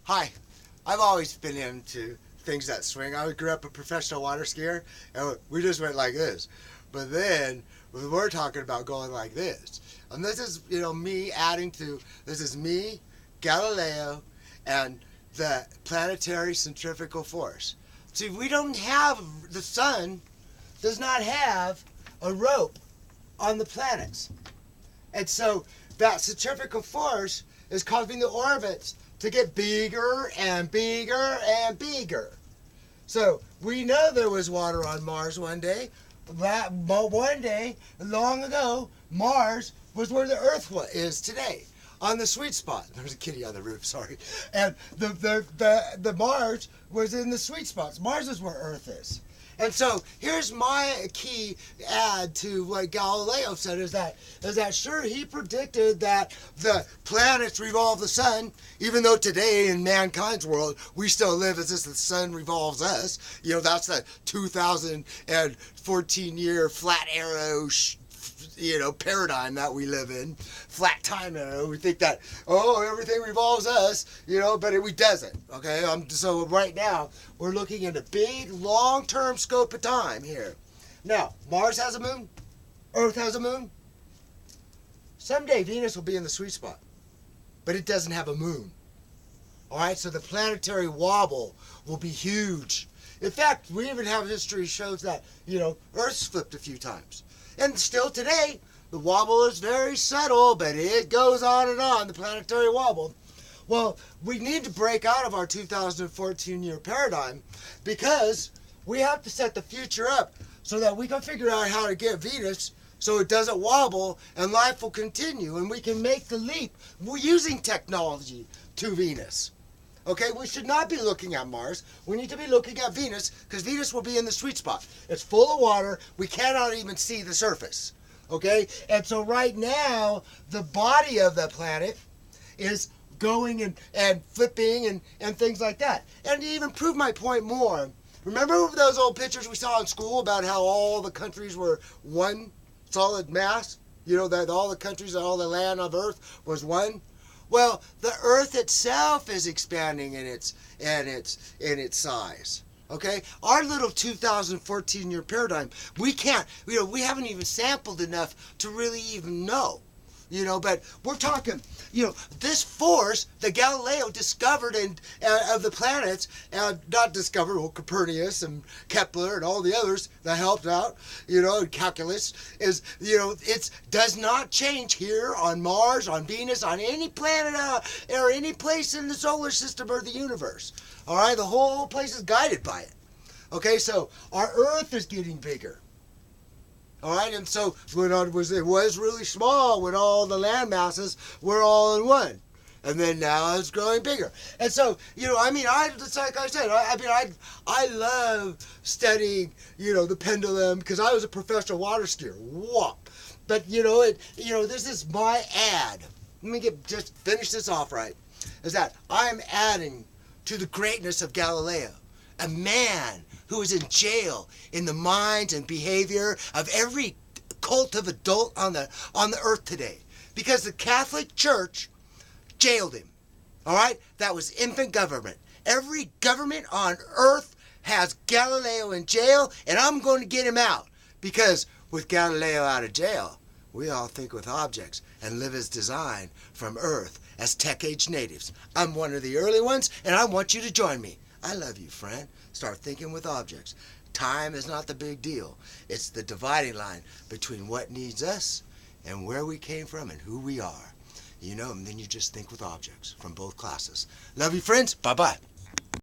Hi, I've always been into things that swing. I grew up a professional water skier, and we just went like this. But then we're talking about going like this. And this is, me adding to, this is me, Galileo, and the planetary centrifugal force. See, we don't have, the sun does not have a rope on the planets. And so that centrifugal force is causing the orbits to get bigger and bigger and bigger. So we know there was water on Mars one day. But one day, long ago, Mars was where the Earth is today, on the sweet spot. There's a kitty on the roof, sorry. And the Mars was in the sweet spots. Mars is where Earth is. And so here's my key add to what Galileo said is that sure, he predicted that the planets revolve the sun, even though today in mankind's world we still live as if the sun revolves us. That's the 2014 year flat arrow paradigm that we live in, flat time arrow. We think that, everything revolves us, but it doesn't, okay? So right now, we're looking at a big, long-term scope of time here. Now, Mars has a moon, Earth has a moon. Someday, Venus will be in the sweet spot, but it doesn't have a moon. All right, so the planetary wobble will be huge. In fact, we even have history shows that, Earth's flipped a few times. And still today, the wobble is very subtle, but it goes on, the planetary wobble. Well, we need to break out of our 2014 year paradigm because we have to set the future up so that we can figure out how to get Venus so it doesn't wobble and life will continue and we can make the leap. We're using technology to Venus. Okay, we should not be looking at Mars. We need to be looking at Venus because Venus will be in the sweet spot. It's full of water. We cannot even see the surface. Okay, and so right now, the body of the planet is going and flipping and things like that. And to even prove my point more, remember those old pictures we saw in school about how all the countries were one solid mass? That all the countries and all the land of Earth was one? Well, the Earth itself is expanding in its size. Okay, our little 2014 year paradigm, we can't. We haven't even sampled enough to really even know. But we're talking. This force that Galileo discovered of the planets, not discovered. Well, Copernicus and Kepler and all the others that helped out. And calculus is. It does not change here on Mars, on Venus, on any planet or any place in the solar system or the universe. All right, the whole place is guided by it. Okay, so our Earth is getting bigger. All right, and so it was really small when all the land masses were all in one, and then now it's growing bigger. And so it's like I said, I love studying the pendulum because I was a professional water skier. Whoop. But this is my ad. Let me just finish this off right. Is that I'm adding to the greatness of Galileo, a man who is in jail in the mind and behavior of every cult of adult on the earth today. Because the Catholic Church jailed him. All right? That was infant government. Every government on earth has Galileo in jail, and I'm going to get him out. Because with Galileo out of jail, we all think with objects and live as designed from Earth as tech-age natives. I'm one of the early ones, and I want you to join me. I love you, friend. Start thinking with objects. Time is not the big deal. It's the dividing line between what needs us and where we came from and who we are. And then you just think with objects from both classes. Love you, friends. Bye-bye.